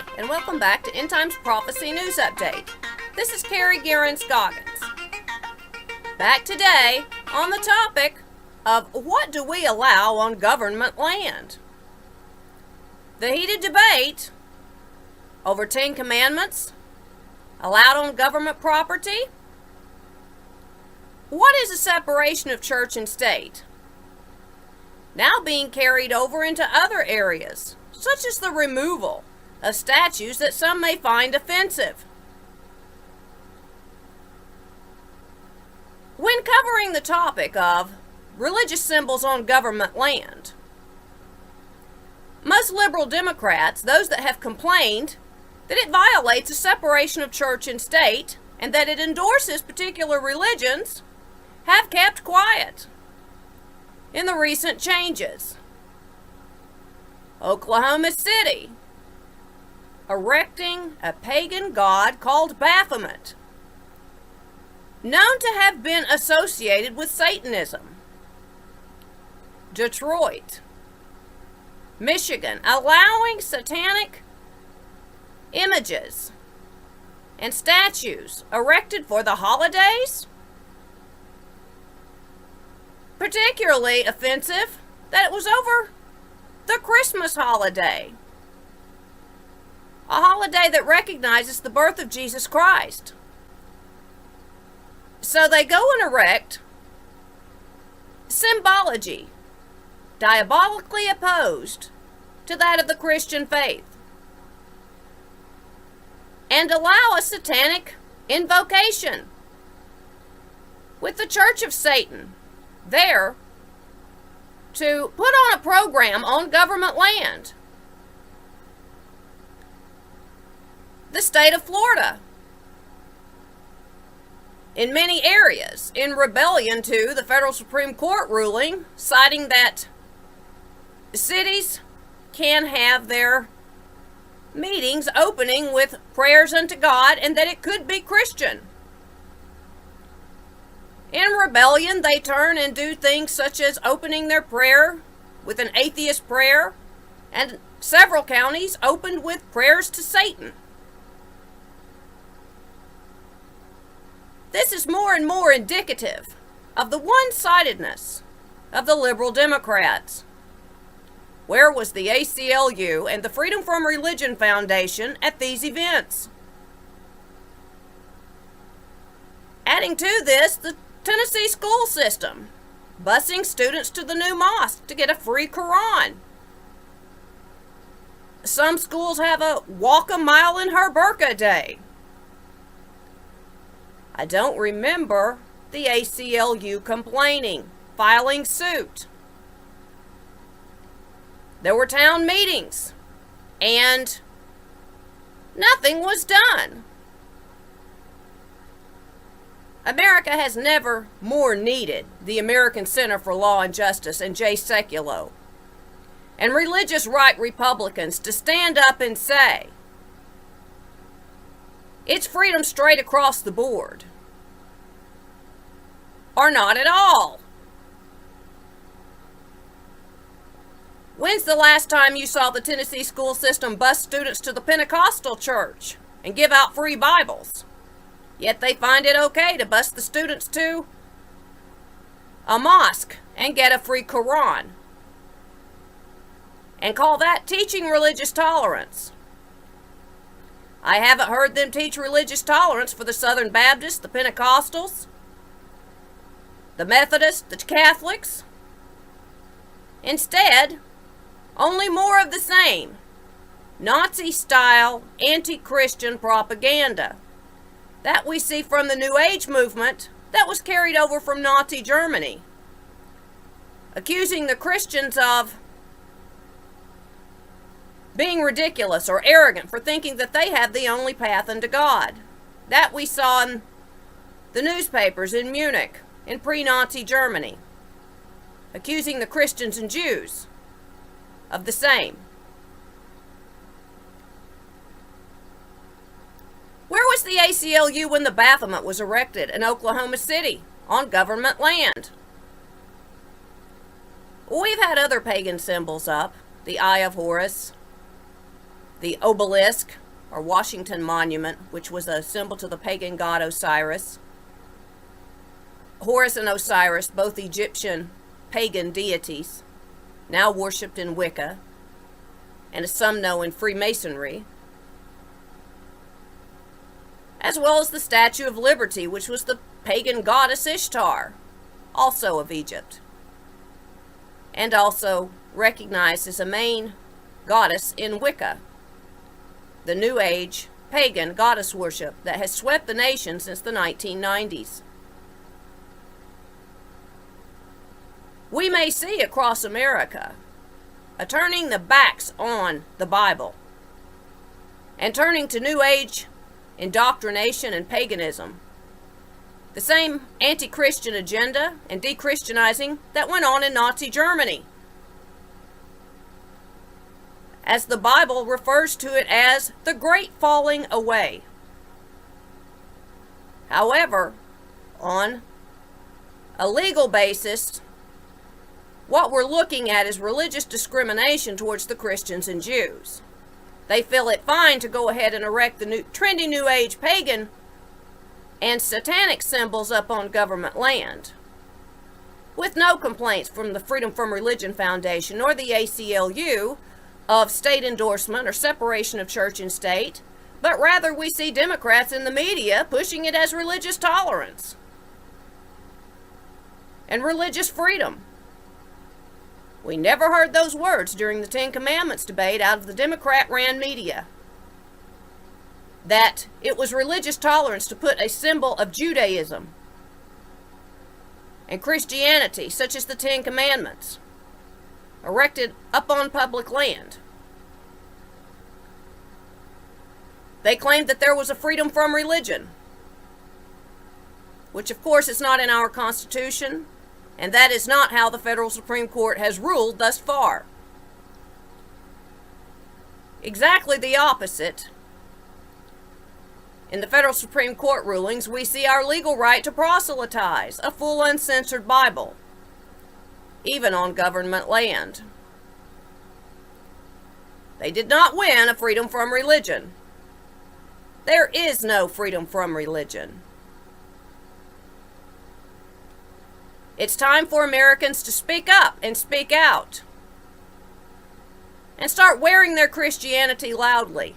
Hi, and welcome back to End Times Prophecy News Update. This is Carrie Geren Scoggins. Back today on the topic of what do we allow on government land? The heated debate over 10 commandments allowed on government property. What is the separation of church and state? Now being carried over into other areas, such as the removal of statues that some may find offensive. When covering the topic of religious symbols on government land, most liberal Democrats, those that have complained that it violates the separation of church and state and that it endorses particular religions, have kept quiet in the recent changes. Oklahoma City erecting a pagan god called Baphomet, known to have been associated with Satanism. Detroit, Michigan, allowing satanic images and statues erected for the holidays. Particularly offensive that it was over the Christmas holiday, a holiday that recognizes the birth of Jesus Christ. So they go and erect symbology diabolically opposed to that of the Christian faith and allow a satanic invocation with the Church of Satan there to put on a program on government land. The state of Florida, in many areas, in rebellion to the federal Supreme Court ruling, citing that cities can have their meetings opening with prayers unto God and that it could be Christian. In rebellion, they turn and do things such as opening their prayer with an atheist prayer, and several counties opened with prayers to Satan. This is more and more indicative of the one-sidedness of the liberal Democrats. Where was the ACLU and the Freedom from Religion Foundation at these events? Adding to this, the Tennessee school system, busing students to the new mosque to get a free Quran. Some schools have a walk a mile in her burqa day. I don't remember the ACLU complaining, filing suit. There were town meetings, and nothing was done. America has never more needed the American Center for Law and Justice and Jay Sekulow and religious right Republicans to stand up and say, it's freedom straight across the board, or not at all. When's the last time you saw the Tennessee school system bus students to the Pentecostal church and give out free Bibles? Yet they find it okay to bus the students to a mosque and get a free Quran and call that teaching religious tolerance. I haven't heard them teach religious tolerance for the Southern Baptists, the Pentecostals, the Methodists, the Catholics. Instead, only more of the same Nazi-style anti-Christian propaganda that we see from the New Age movement that was carried over from Nazi Germany, accusing the Christians of being ridiculous or arrogant for thinking that they have the only path unto God. That we saw in the newspapers in Munich, in pre-Nazi Germany, accusing the Christians and Jews of the same. Where was the ACLU when the Baphomet was erected in Oklahoma City on government land? We've had other pagan symbols up, the Eye of Horus, the obelisk, or Washington Monument, which was a symbol to the pagan god Osiris. Horus and Osiris, both Egyptian pagan deities, now worshipped in Wicca, and as some know in Freemasonry, as well as the Statue of Liberty, which was the pagan goddess Ishtar, also of Egypt, and also recognized as a main goddess in Wicca, the New Age pagan goddess worship that has swept the nation since the 1990s. We may see across America a turning the backs on the Bible and turning to New Age indoctrination and paganism, the same anti-Christian agenda and de-Christianizing that went on in Nazi Germany, as the Bible refers to it as the Great Falling Away. However, on a legal basis, what we're looking at is religious discrimination towards the Christians and Jews. They feel it fine to go ahead and erect the trendy New Age pagan and satanic symbols up on government land, with no complaints from the Freedom from Religion Foundation nor the ACLU of state endorsement or separation of church and state, but rather we see Democrats in the media pushing it as religious tolerance and religious freedom. We never heard those words during the Ten Commandments debate out of the Democrat-ran media, that it was religious tolerance to put a symbol of Judaism and Christianity, such as the Ten Commandments, erected up on public land. They claimed that there was a freedom from religion, which of course is not in our Constitution, and that is not how the federal Supreme Court has ruled thus far. Exactly the opposite. In the federal Supreme Court rulings, we see our legal right to proselytize a full uncensored Bible, even on government land. They did not win a freedom from religion. There is no freedom from religion. It's time for Americans to speak up and speak out and start wearing their Christianity loudly.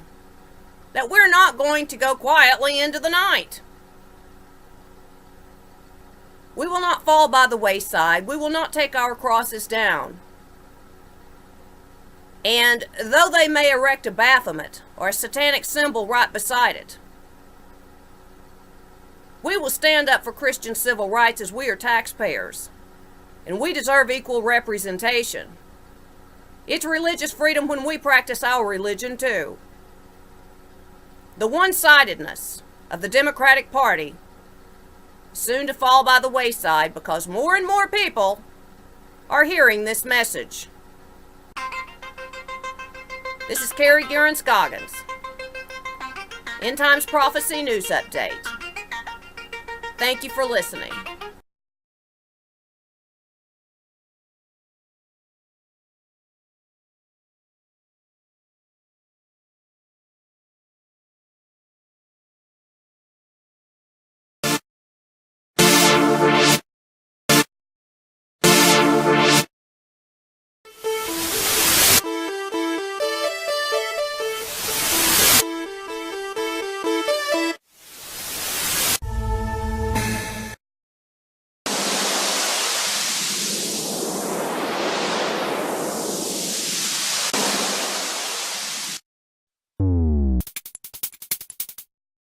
That we're not going to go quietly into the night. We will not fall by the wayside. We will not take our crosses down. And though they may erect a Baphomet or a satanic symbol right beside it, we will stand up for Christian civil rights as we are taxpayers, and we deserve equal representation. It's religious freedom when we practice our religion too. The one-sidedness of the Democratic Party is soon to fall by the wayside because more and more people are hearing this message. This is Carrie Geren Scoggins, End Times Prophecy News Update. Thank you for listening.